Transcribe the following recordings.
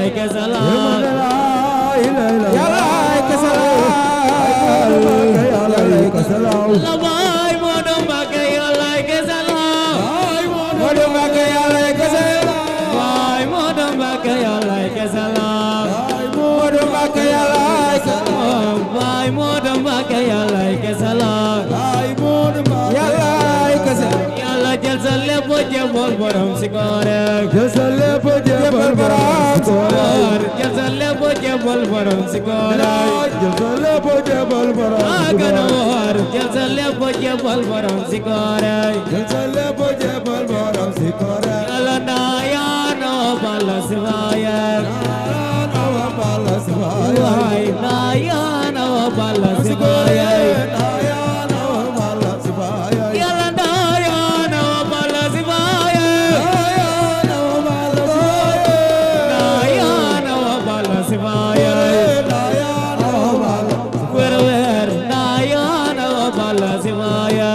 عليك سلام عليك سلام لباي مودو مكي عليك سلام مودو مكي عليك سلام باي مودو مكي عليك سلام مودو مكي عليك سلام باي مودو مكي عليك سلام عليك سلام يلا جلسل بوجبول برام سيكورك جسل بجبل براسور جلسل بوجبول برام سيكورك جسل بجبل براسور أكنور جلسل بوجبول برام سيكورك جسل بجبل براسور يلا نايا نو بالسوايا واي نايا نو بالسوايا يلا نايا نو بالسوايا نايا نو بالسوايا ور نايا نو بالسوايا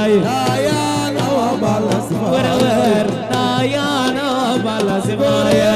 ور نايا نو بالسوايا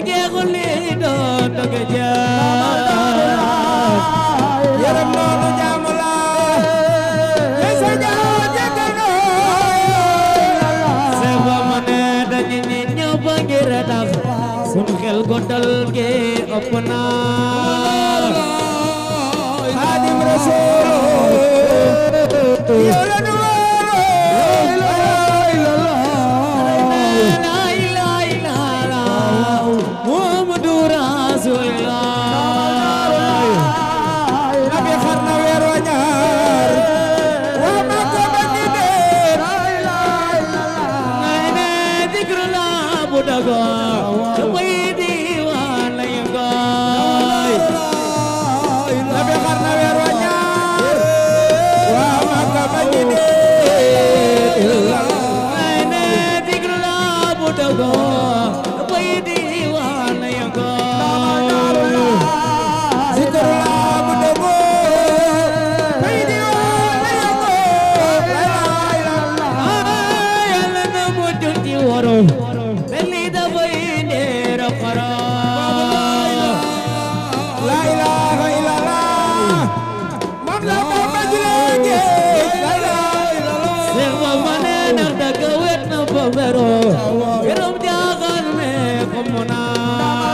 jeex xulli doon doge yaram noonu jaamu la sa jaamu jëkkal Seba ma ne dañu ñi ñëpp a ngi retax sunu xel gontal gi ëpp na Xaadim Rasuul yow la nu Muhammadu Rasulullah nabi xar na weer wa ñaar wa ma ko bañi dee ngay ne dikru la bu dago may diiwaan la yëngoy nabi xar na weer wa ñaar wa ma ko bañi dee ngay ne dikru la bu dago may diiwaan la yëngoy zikrullah bu dëggu may diiwaan la yëngoy yàlla na mu jul ci woro belli dafay neera xara la ilaha illallah man la ko majlege la ilaha illallah Seex Bamba nee na dëgg wet na fa wero yaram jaaxal ne ko mu naa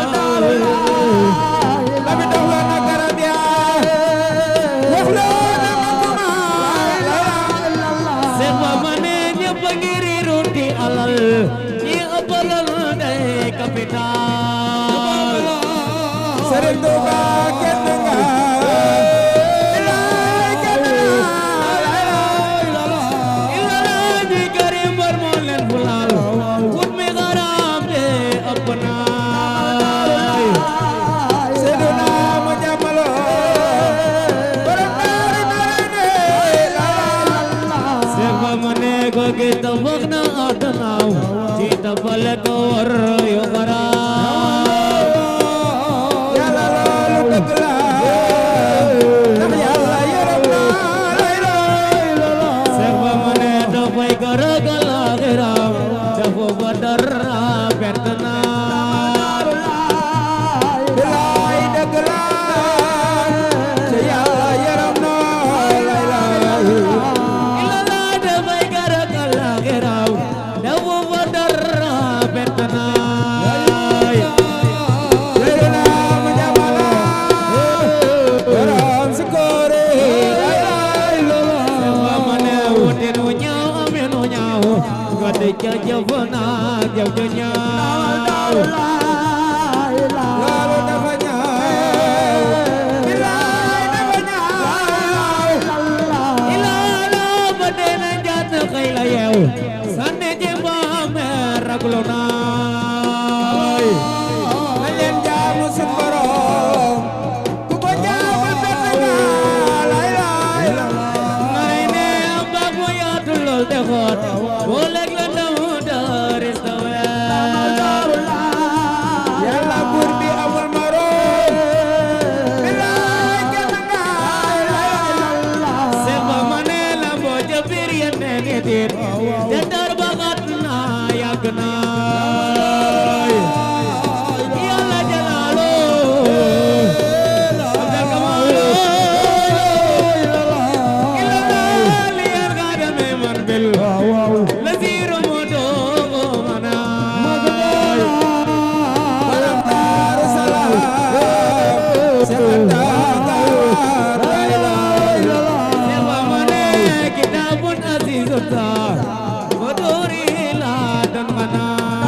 nabi dox la na garab ya wax la na makuma la ilaha illallah Seex Bamba nee ñëpp a ngi riirun di alal ñi ëppalal day capital Sëriñ Tuuba kenn nga ilaay kenn la ilaha illallah ilala ñi karim bar moo leen fulal wut mi xaraam de ëpp naay Seydina mu jàmmalo borom naari naari la ilaha illallah Seex Bamba nee ko gi tabax na àddunaaw ci tabale ko war yu xaraam yàlla loolu dëgg la ndax yàlla yërëm na la ilaha illallah Seex Bamba nee dafay ko ragal aaxiram dafa ba dara perte naa bilaay dëgg la te yàlla yërëm na la ilaha illallah ilala dafay ko ragal aaxiram dafa ba dara perte naa Seydina mu jàmmalo borom si koore la ilaha illallah Bamba nee wutin wu ñaaw amin wu ñaaw nga di ca jëf naa jëf ju ñaaw loolu dafa ñaaw bilaay dafa ñaaw ilala ba dee na jaat xëy la yeew sànni ji mbaame raglu naay na leen jaamu sun borom ku ko jaamul fekk nga la ilaha illallah ngay ne am baag mu yaatu lool te xoot boo lekk la ndaw daris ta weer yàlla buur bi amul morom bilaay kenn nga la ilaha illallah Seex Bamba nee la boo ca biir yenne ngi tiit te dar ba xat na yàgg na yàlla jalaalo abdal kamaalo ilala liyan ga deme man bil la siiro mo doogo manaay borom Daaru Salaam Seex Anta Gaawar la ilaha illallah Seex Bamba nee kitaabun aziizun wa doori laa dan manaa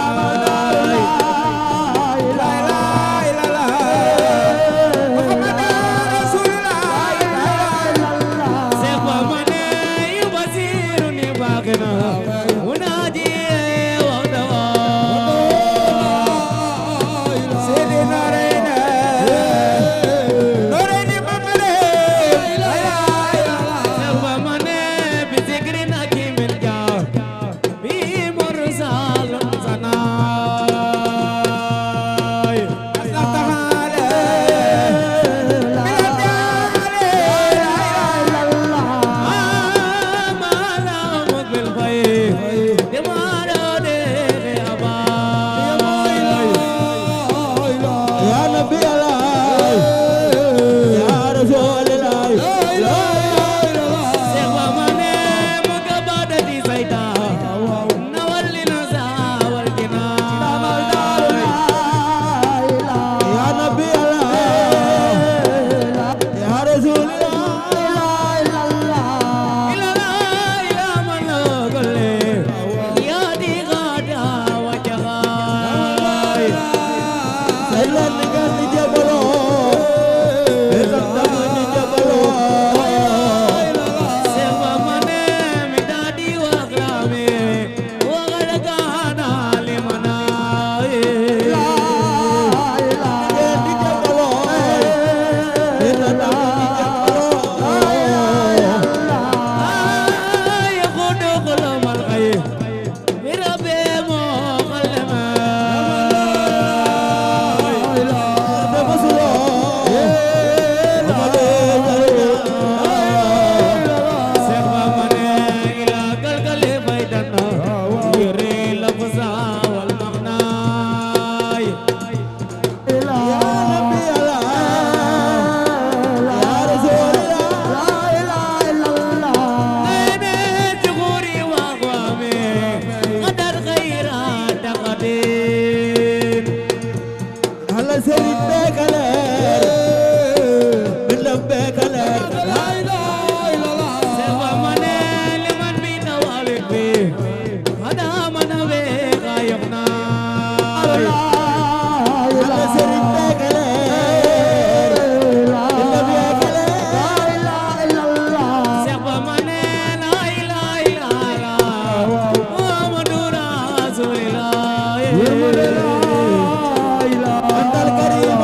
antal karim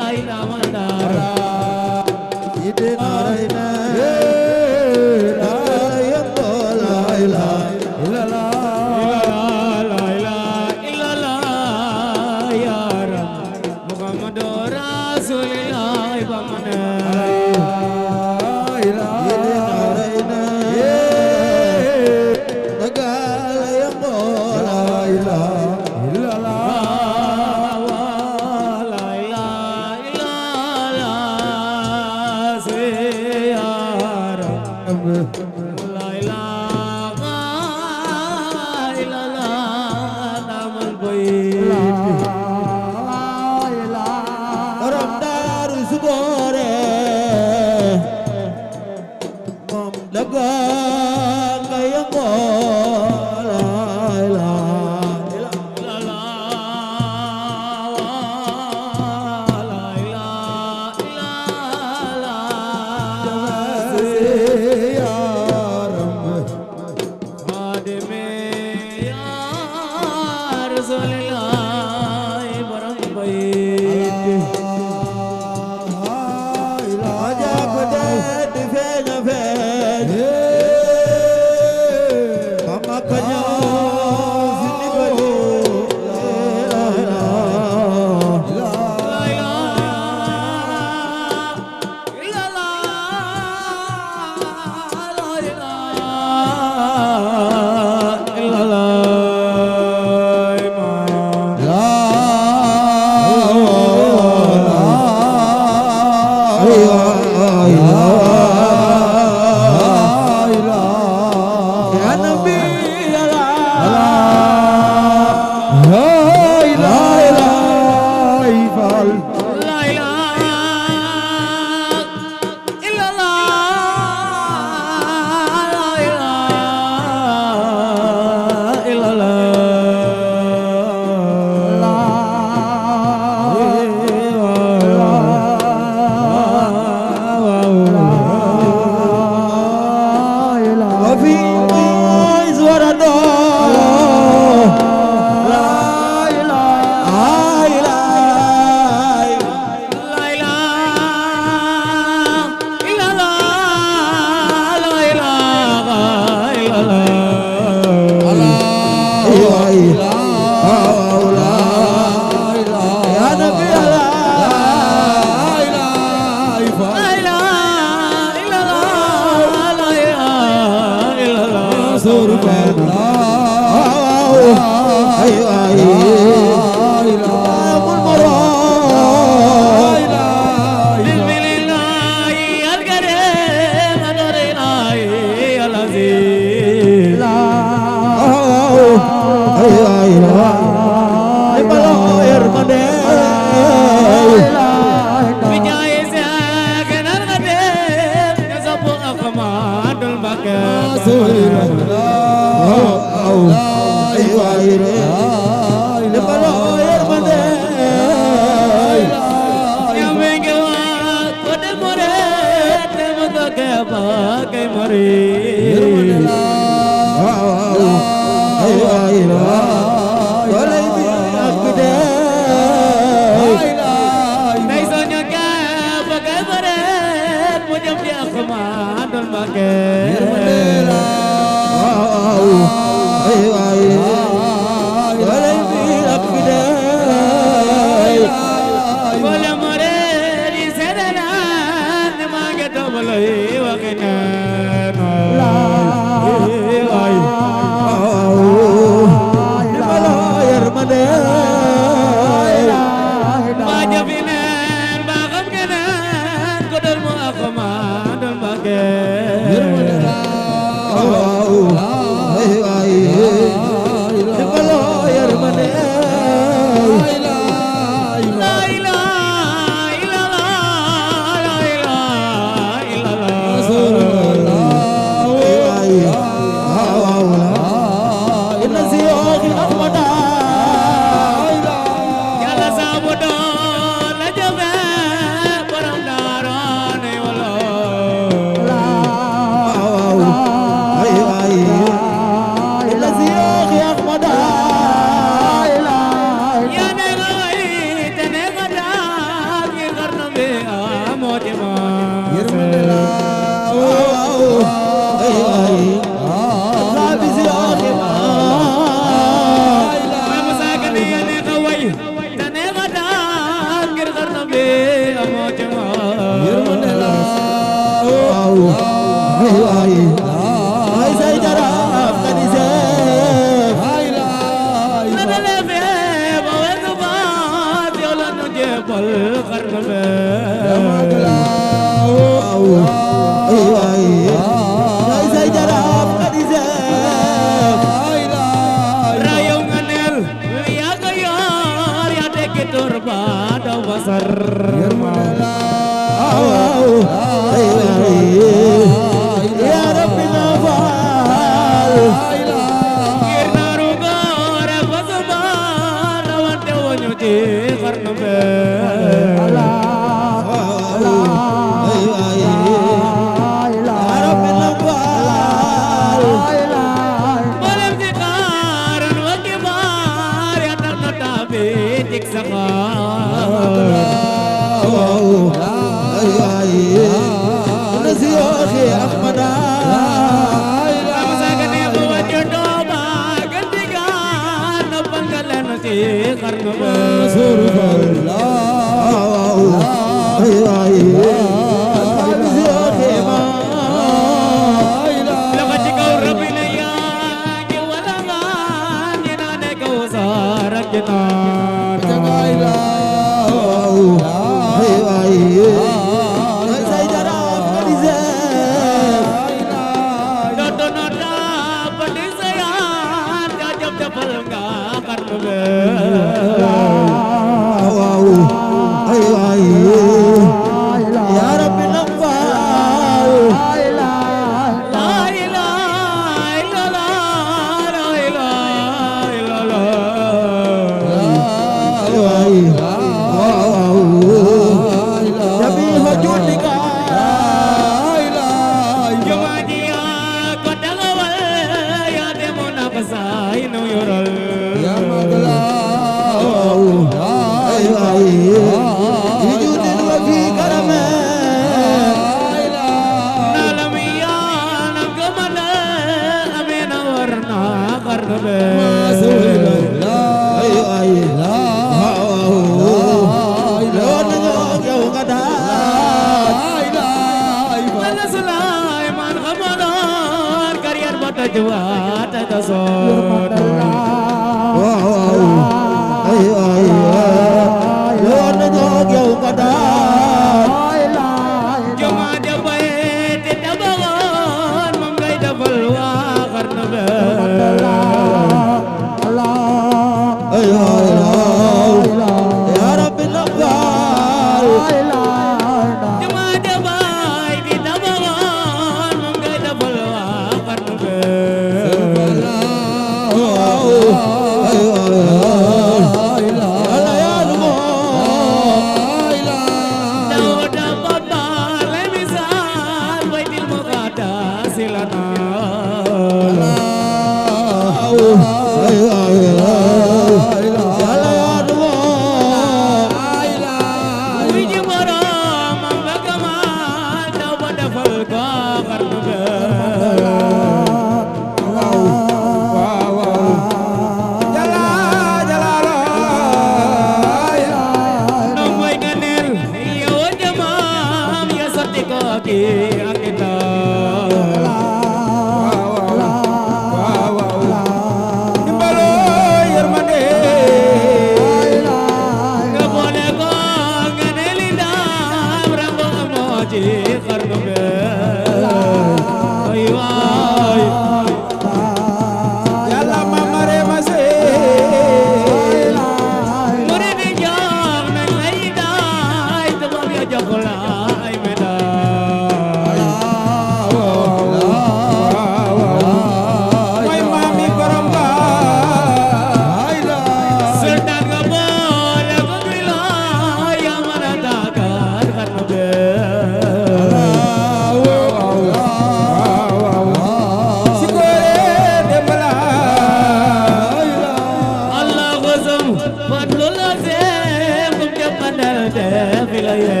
Lazim kum japanal de filaye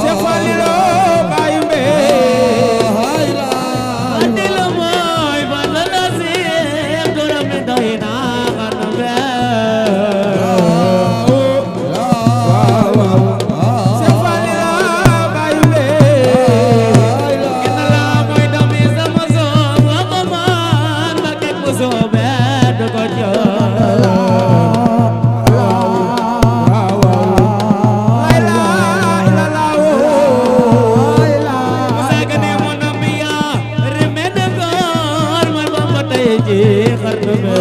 Sefalilo bayumbe Adil moy bal lazim duram doina kanbe Sefalilo bayumbe Kenala moy dami samazo wakaman bakek muso bed kojo Musagane monamia remede gor man bambatay ji kharbe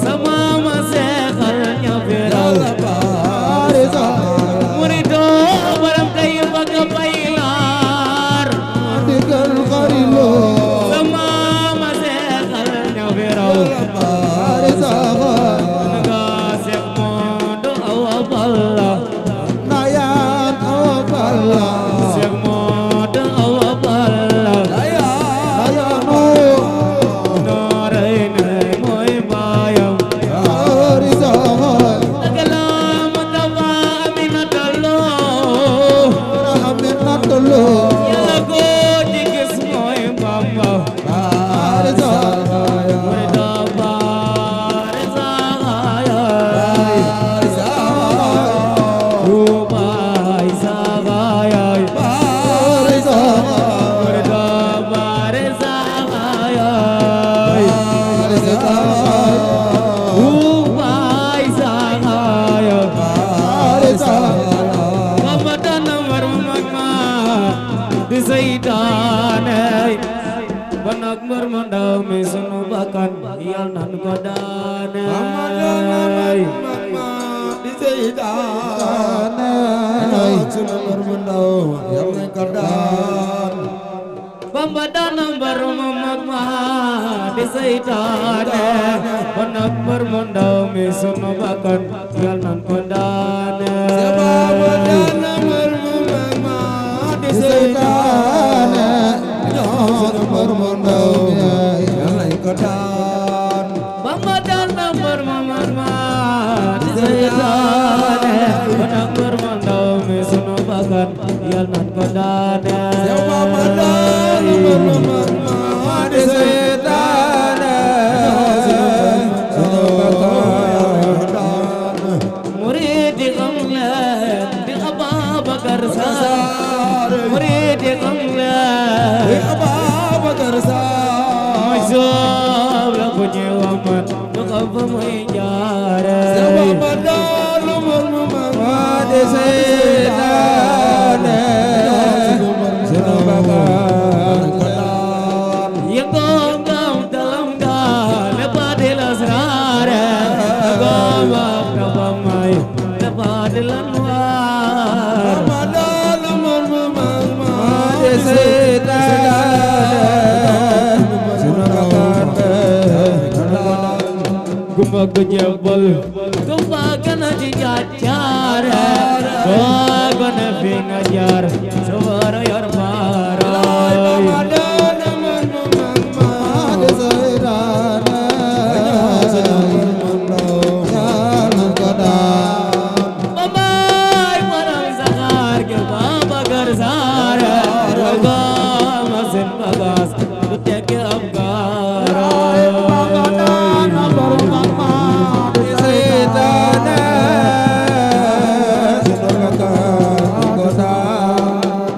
sama ma seexal ña fi raw murido borom kay bëgg bay laar sama ma seexal ña fi raw nga seex Moodu Awa Balla seex Moodu Awa Balla nooray mooy baayam agala Mustafa Aminata Lo yàlla ko ci gis mooy Bamba murida baare saxaayay baay saxaayay murida baare saxaayay baay saxaayay Bamba dana war mag ma di seytaane ban ak mbër ma ndaw mi sunu bakkan yal nan ko daane Bamba dana mbër ma mag ma di seytaane ban ak mbër ma ndaw mi sunu bakkan yal nan ko daane Bamba dana mbër ma mag ma di seytaane ban ak mbër ma ndaw mi sunu bakkan yal nan ko daane murid yi xam leen di Ababakar Sarr murid yi xam leen mooy soob la ko ñuy wamat du xam fa muy jaare yëngoon ngam dalam daal lepa di lasraare yëngoon wak dafa may lepa di lanwaar gumba ko jebal gumba kana ci jaajaare ko ne fi nga jaar sawara yor baaraay Bambaay borom saxaar ke Babakar Sarr ko masin bagas du tekki am gaaraay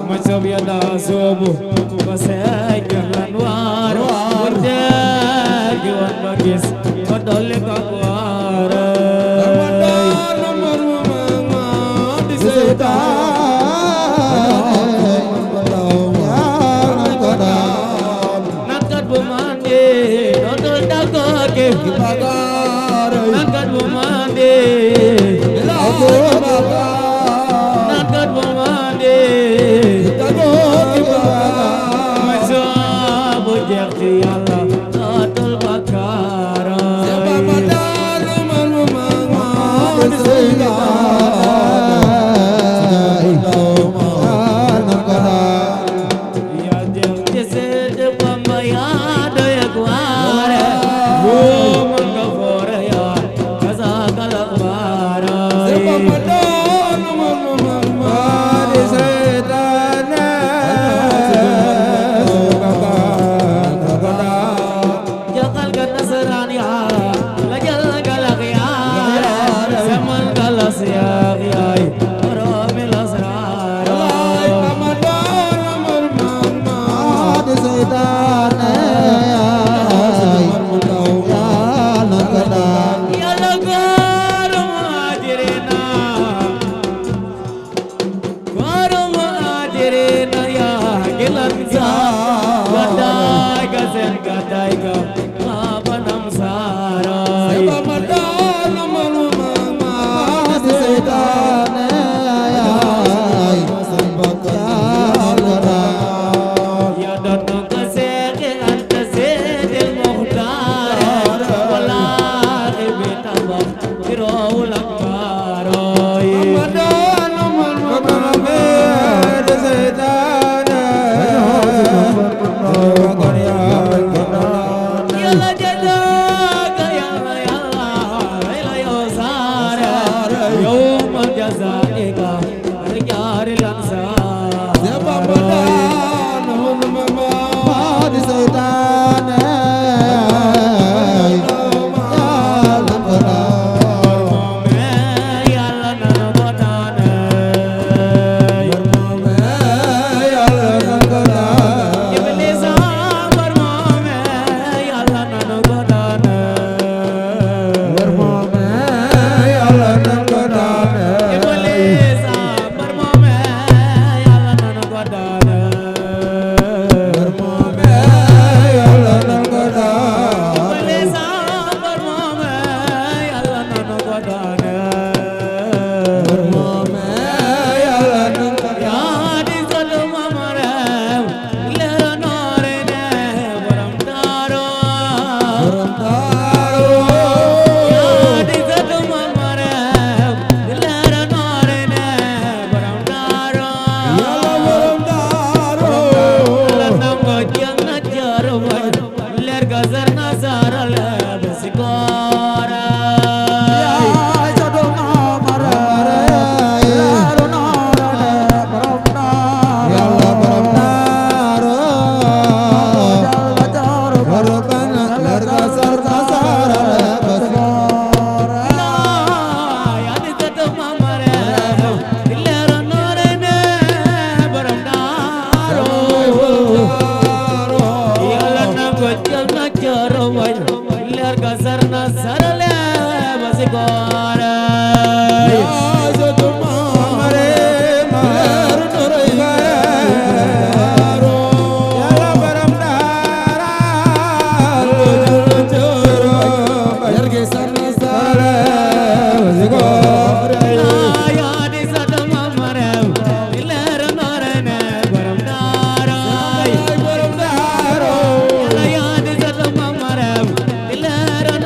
ma sob ya daa soobu ba seey lan waar war der gi wan ba gis ba dolli ka waar nakat bu mandi dootul dagoke nakat bu mandi nakat bu mandi ma soobu jeex ci Yàlla dootul bakkaara yaa jeex ci seet Bamba yaa doy ak waare Ilera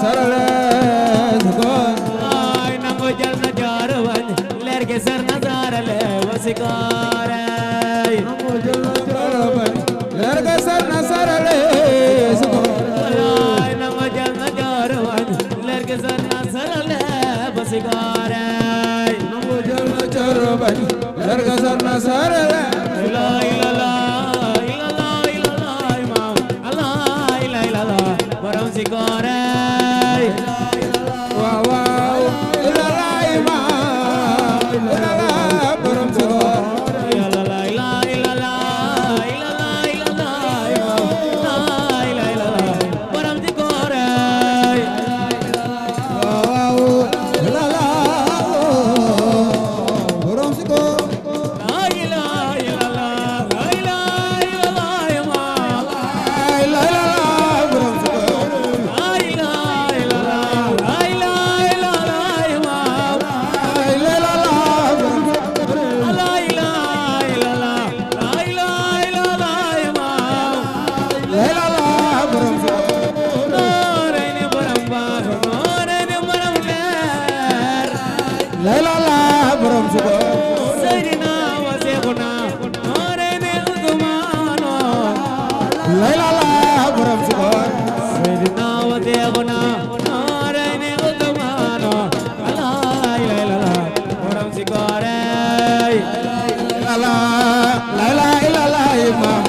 sarale sikor ay nangu jël na jaar wañ leer gi sar na sarale wasikor nangu jël na jaar wañ leer gi sar na sarale sikor ay nangu jël na jaar wañ leer gi sar na sarale wasikor nangu jël na jaar wañ leer gi sar na sarale la ilaha borom sikor waaw waaw illallah imam illallah borom sikor la ilaha illallah borom sikor waaw illallah borom sikor la ilaha illallah imam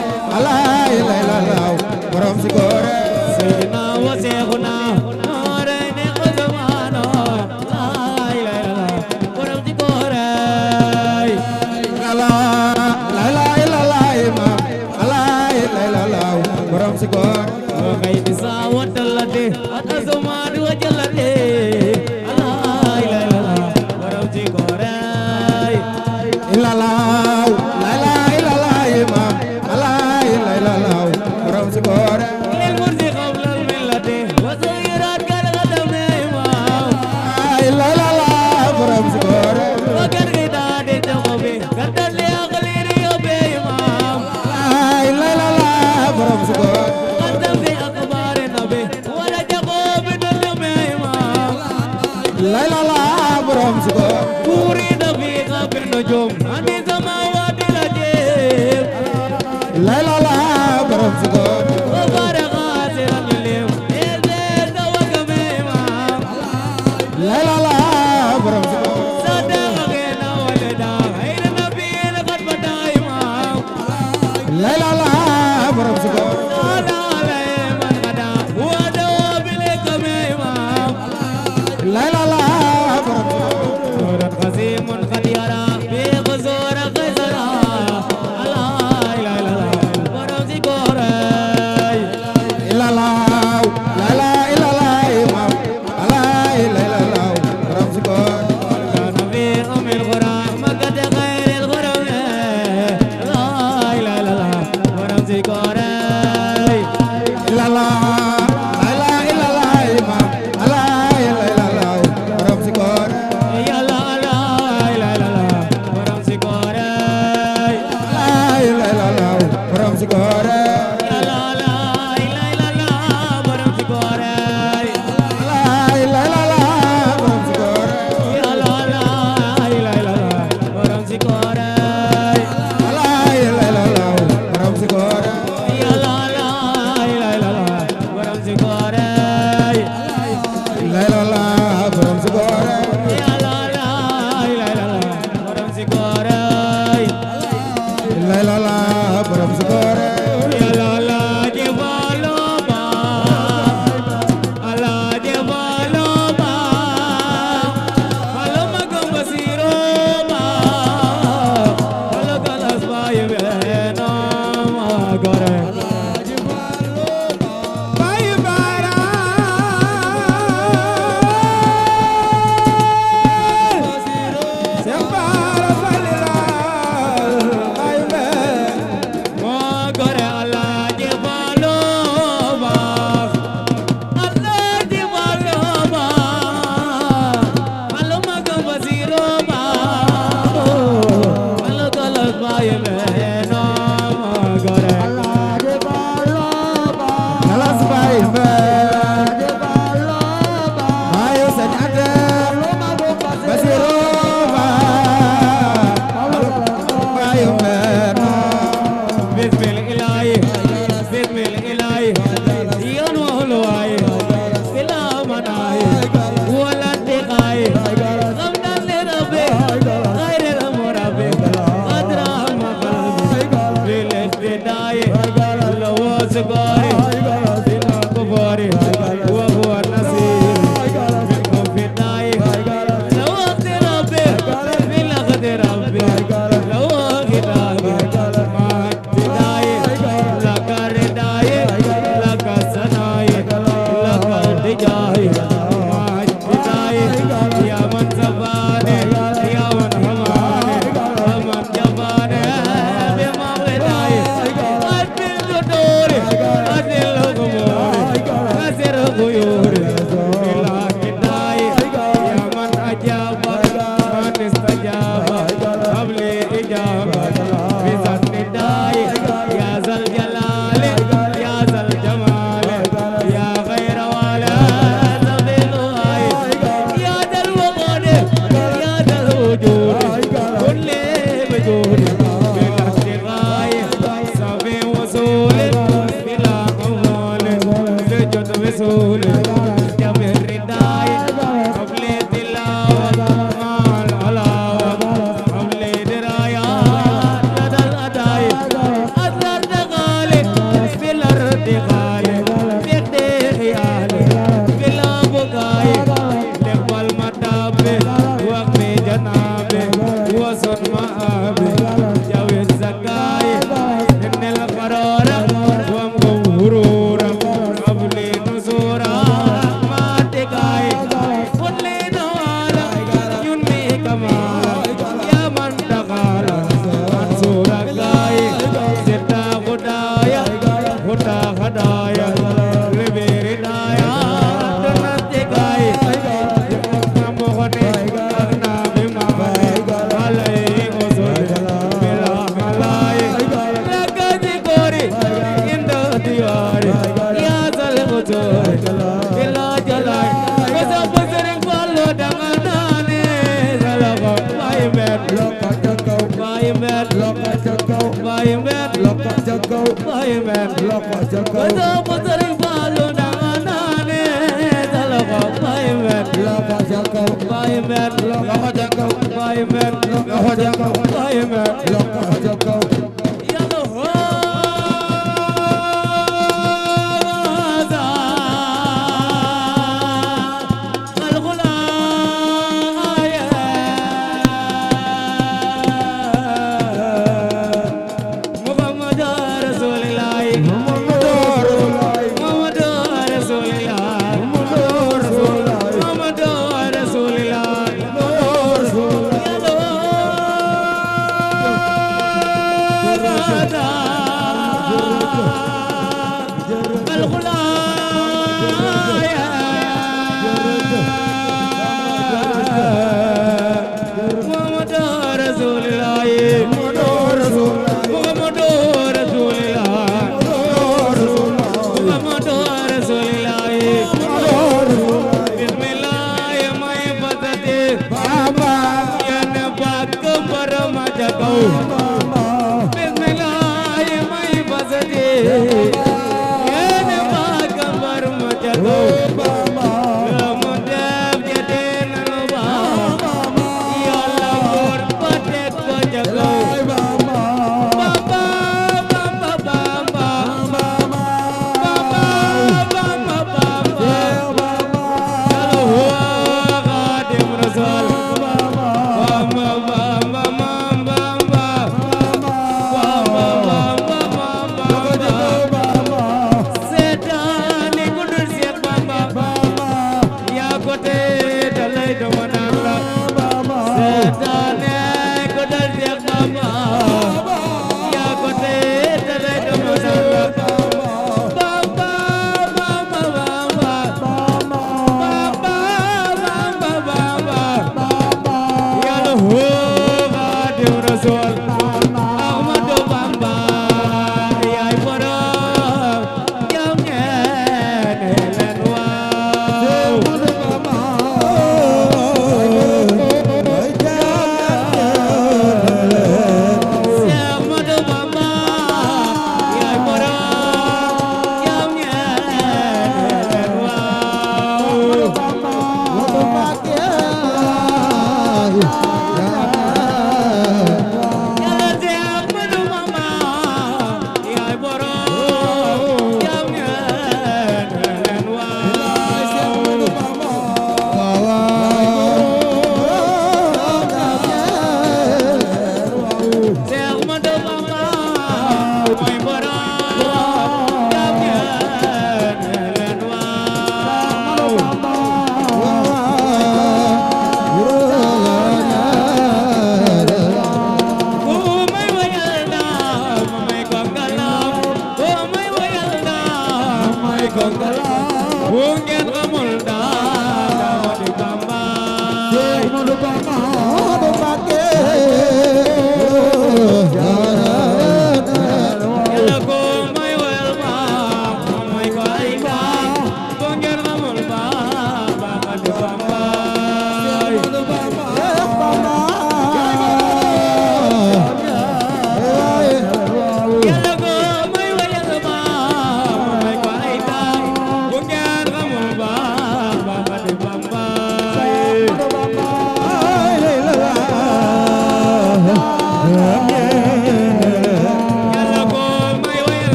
Rasul